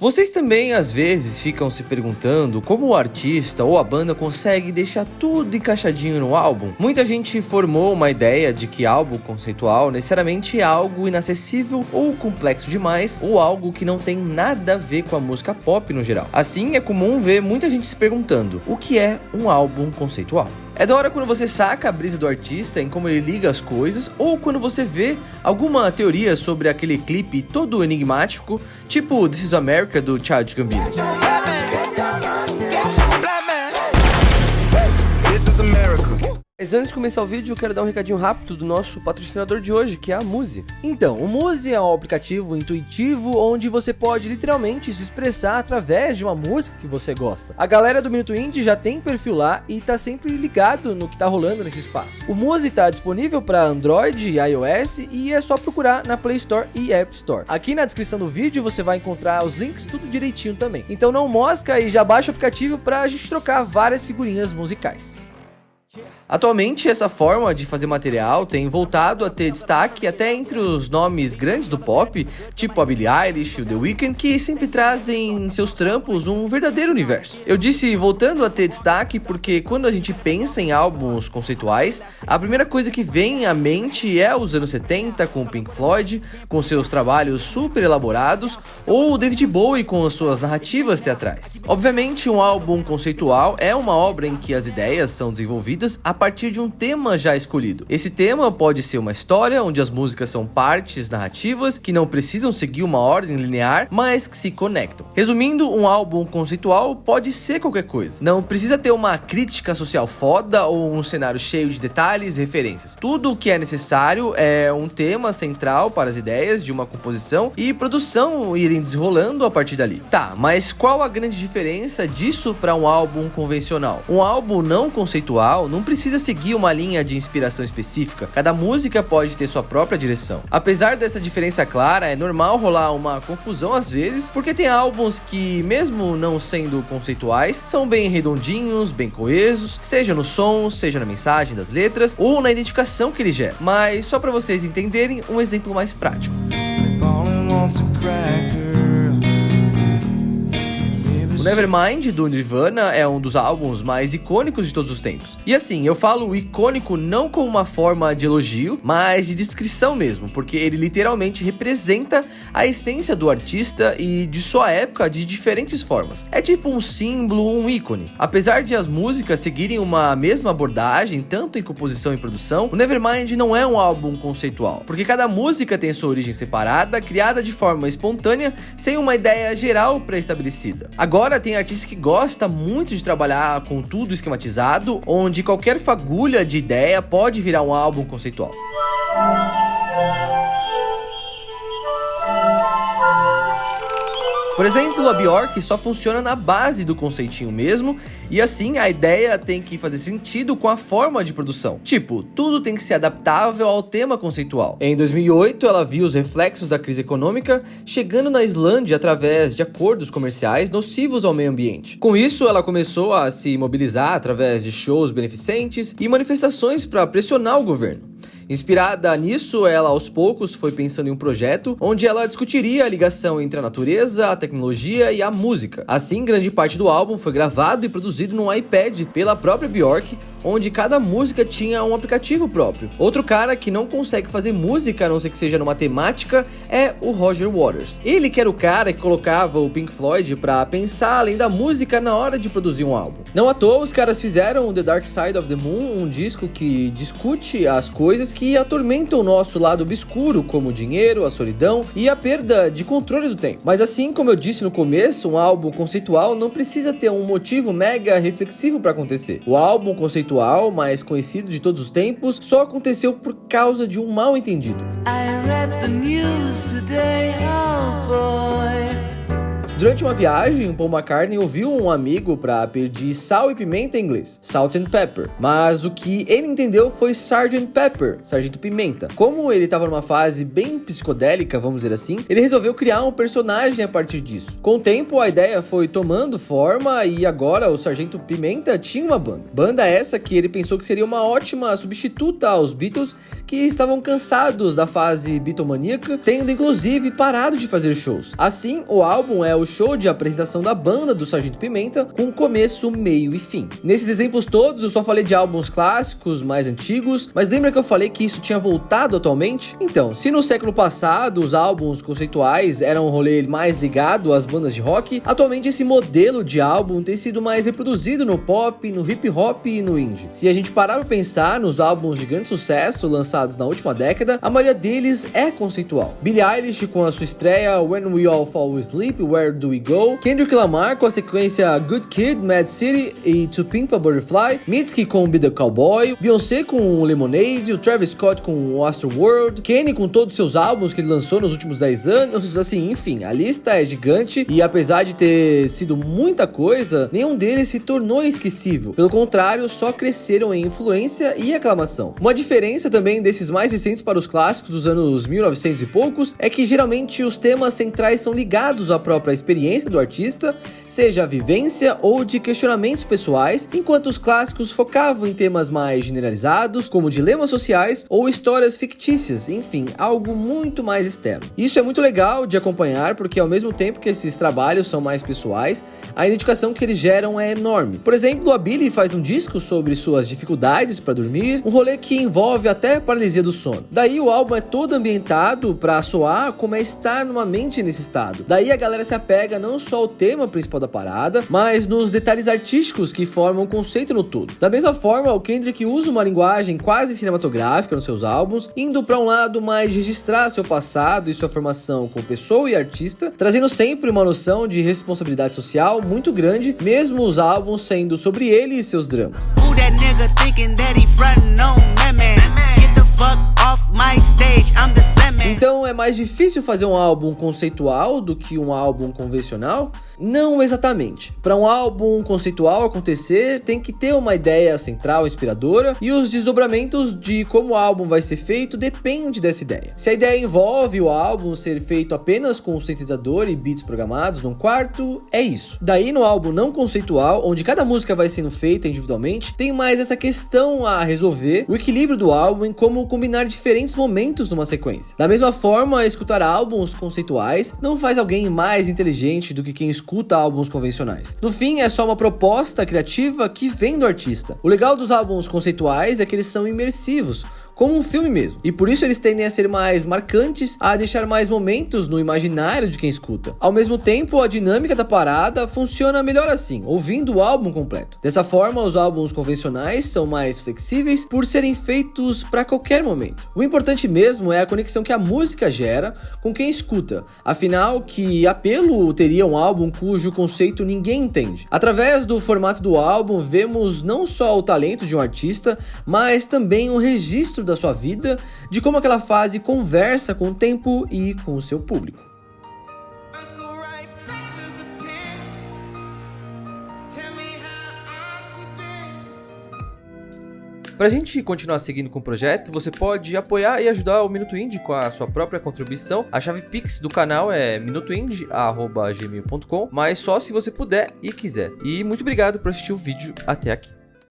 Vocês também às vezes ficam se perguntando como o artista ou a banda consegue deixar tudo encaixadinho no álbum? Muita gente formou uma ideia de que álbum conceitual necessariamente é algo inacessível ou complexo demais, ou algo que não tem nada a ver com a música pop no geral. Assim, é comum ver muita gente se perguntando: o que é um álbum conceitual? É da hora quando você saca a brisa do artista em como ele liga as coisas, ou quando você vê alguma teoria sobre aquele clipe todo enigmático, tipo This Is America do Childish Gambino. Mas antes de começar o vídeo, eu quero dar um recadinho rápido do nosso patrocinador de hoje, que é a Muzi. Então, o Muzi é um aplicativo intuitivo onde você pode literalmente se expressar através de uma música que você gosta. A galera do Minuto Indie já tem perfil lá e tá sempre ligado no que tá rolando nesse espaço. O Muzi tá disponível para Android e iOS e é só procurar na Play Store e App Store. Aqui na descrição do vídeo você vai encontrar os links tudo direitinho também. Então não mosca e já baixa o aplicativo pra gente trocar várias figurinhas musicais. Atualmente, essa forma de fazer material tem voltado a ter destaque até entre os nomes grandes do pop, tipo a Billie Eilish e o The Weeknd, que sempre trazem em seus trampos um verdadeiro universo. Eu disse voltando a ter destaque porque quando a gente pensa em álbuns conceituais, a primeira coisa que vem à mente é os anos 70 com o Pink Floyd, com seus trabalhos super elaborados, ou o David Bowie com as suas narrativas teatrais. Obviamente, um álbum conceitual é uma obra em que as ideias são desenvolvidas a partir de um tema já escolhido. Esse tema pode ser uma história onde as músicas são partes narrativas que não precisam seguir uma ordem linear, mas que se conectam. Resumindo, um álbum conceitual pode ser qualquer coisa. Não precisa ter uma crítica social foda ou um cenário cheio de detalhes e referências. Tudo o que é necessário é um tema central para as ideias de uma composição e produção irem desenrolando a partir dali. Tá, mas qual a grande diferença disso para um álbum convencional? Um álbum não conceitual não precisa seguir uma linha de inspiração específica, cada música pode ter sua própria direção. Apesar dessa diferença clara, é normal rolar uma confusão às vezes, porque tem álbuns que, mesmo não sendo conceituais, são bem redondinhos, bem coesos, seja no som, seja na mensagem das letras, ou na identificação que ele gera. Mas só para vocês entenderem, um exemplo mais prático. O Nevermind do Nirvana é um dos álbuns mais icônicos de todos os tempos. E assim, eu falo icônico não como uma forma de elogio, mas de descrição mesmo, porque ele literalmente representa a essência do artista e de sua época de diferentes formas. É tipo um símbolo, um ícone. Apesar de as músicas seguirem uma mesma abordagem, tanto em composição e produção, o Nevermind não é um álbum conceitual, porque cada música tem sua origem separada, criada de forma espontânea, sem uma ideia geral pré-estabelecida. Agora tem artista que gosta muito de trabalhar com tudo esquematizado, onde qualquer fagulha de ideia pode virar um álbum conceitual. Por exemplo, a Björk só funciona na base do conceitinho mesmo, e assim a ideia tem que fazer sentido com a forma de produção. Tipo, tudo tem que ser adaptável ao tema conceitual. Em 2008, ela viu os reflexos da crise econômica chegando na Islândia através de acordos comerciais nocivos ao meio ambiente. Com isso, ela começou a se mobilizar através de shows beneficentes e manifestações para pressionar o governo. Inspirada nisso, ela aos poucos foi pensando em um projeto onde ela discutiria a ligação entre a natureza, a tecnologia e a música. Assim, grande parte do álbum foi gravado e produzido no iPad pela própria Björk, onde cada música tinha um aplicativo próprio. Outro cara que não consegue fazer música, a não ser que seja numa temática, é o Roger Waters. Ele que era o cara que colocava o Pink Floyd pra pensar além da música na hora de produzir um álbum. Não à toa, os caras fizeram The Dark Side of the Moon, um disco que discute as coisas que atormentam o nosso lado obscuro, como o dinheiro, a solidão e a perda de controle do tempo. Mas assim como eu disse no começo, um álbum conceitual não precisa ter um motivo mega reflexivo para acontecer. O álbum conceitual mais conhecido de todos os tempos só aconteceu por causa de um mal entendido. Durante uma viagem, Paul McCartney ouviu um amigo para pedir sal e pimenta em inglês, salt and pepper, mas o que ele entendeu foi Sgt. Pepper, Sargento Pimenta. Como ele estava numa fase bem psicodélica, vamos dizer assim, ele resolveu criar um personagem a partir disso. Com o tempo, a ideia foi tomando forma e agora o Sargento Pimenta tinha uma banda. Banda essa que ele pensou que seria uma ótima substituta aos Beatles, que estavam cansados da fase beatmaníaca, tendo inclusive parado de fazer shows. Assim, o álbum é o show de apresentação da banda do Sargento Pimenta, com começo, meio e fim. Nesses exemplos todos, eu só falei de álbuns clássicos, mais antigos, mas lembra que eu falei que isso tinha voltado atualmente? Então, se no século passado os álbuns conceituais eram um rolê mais ligado às bandas de rock, atualmente esse modelo de álbum tem sido mais reproduzido no pop, no hip hop e no indie. Se a gente parar pra pensar nos álbuns de grande sucesso lançados na última década, a maioria deles é conceitual. Billie Eilish com a sua estreia When We All Fall Asleep, Where Do We Go? Kendrick Lamar com a sequência Good Kid, Mad City e To Pimp a Butterfly, Mitski com Be The Cowboy, Beyoncé com Lemonade, o Travis Scott com Astroworld, Kanye com todos os seus álbuns que ele lançou nos últimos 10 anos, assim, enfim, a lista é gigante e apesar de ter sido muita coisa, nenhum deles se tornou esquecível. Pelo contrário, só cresceram em influência e aclamação. Uma diferença também desses mais recentes para os clássicos dos anos 1900 e poucos é que geralmente os temas centrais são ligados à própria experiência do artista, seja a vivência ou de questionamentos pessoais, enquanto os clássicos focavam em temas mais generalizados, como dilemas sociais ou histórias fictícias, enfim, algo muito mais externo. Isso é muito legal de acompanhar porque ao mesmo tempo que esses trabalhos são mais pessoais, a identificação que eles geram é enorme. Por exemplo, a Billie faz um disco sobre suas dificuldades para dormir, um rolê que envolve até paralisia do sono. Daí o álbum é todo ambientado para soar como é estar numa mente nesse estado. Daí a galera se apega não só ao tema principal da parada, mas nos detalhes artísticos que formam o conceito no todo. Da mesma forma, o Kendrick usa uma linguagem quase cinematográfica nos seus álbuns, indo para um lado mais registrar seu passado e sua formação como pessoa e artista, trazendo sempre uma noção de responsabilidade social muito grande, mesmo os álbuns sendo sobre ele e seus dramas. Então é mais difícil fazer um álbum conceitual do que um álbum convencional? Não exatamente. Para um álbum conceitual acontecer, tem que ter uma ideia central inspiradora e os desdobramentos de como o álbum vai ser feito depende dessa ideia. Se a ideia envolve o álbum ser feito apenas com um sintetizador e beats programados num quarto, é isso. Daí no álbum não conceitual, onde cada música vai sendo feita individualmente, tem mais essa questão a resolver, o equilíbrio do álbum em como combinar diferentes momentos numa sequência. Da mesma forma, escutar álbuns conceituais não faz alguém mais inteligente do que quem escuta álbuns convencionais. No fim, é só uma proposta criativa que vem do artista. O legal dos álbuns conceituais é que eles são imersivos, como um filme mesmo, e por isso eles tendem a ser mais marcantes, a deixar mais momentos no imaginário de quem escuta. Ao mesmo tempo, a dinâmica da parada funciona melhor assim, ouvindo o álbum completo. Dessa forma, os álbuns convencionais são mais flexíveis por serem feitos para qualquer momento. O importante mesmo é a conexão que a música gera com quem escuta, afinal, que apelo teria um álbum cujo conceito ninguém entende. Através do formato do álbum, vemos não só o talento de um artista, mas também um registro da sua vida, de como aquela fase conversa com o tempo e com o seu público. Pra gente continuar seguindo com o projeto, você pode apoiar e ajudar o Minuto Indie com a sua própria contribuição. A chave Pix do canal é minutoindie@gmail.com, mas só se você puder e quiser. E muito obrigado por assistir o vídeo até aqui.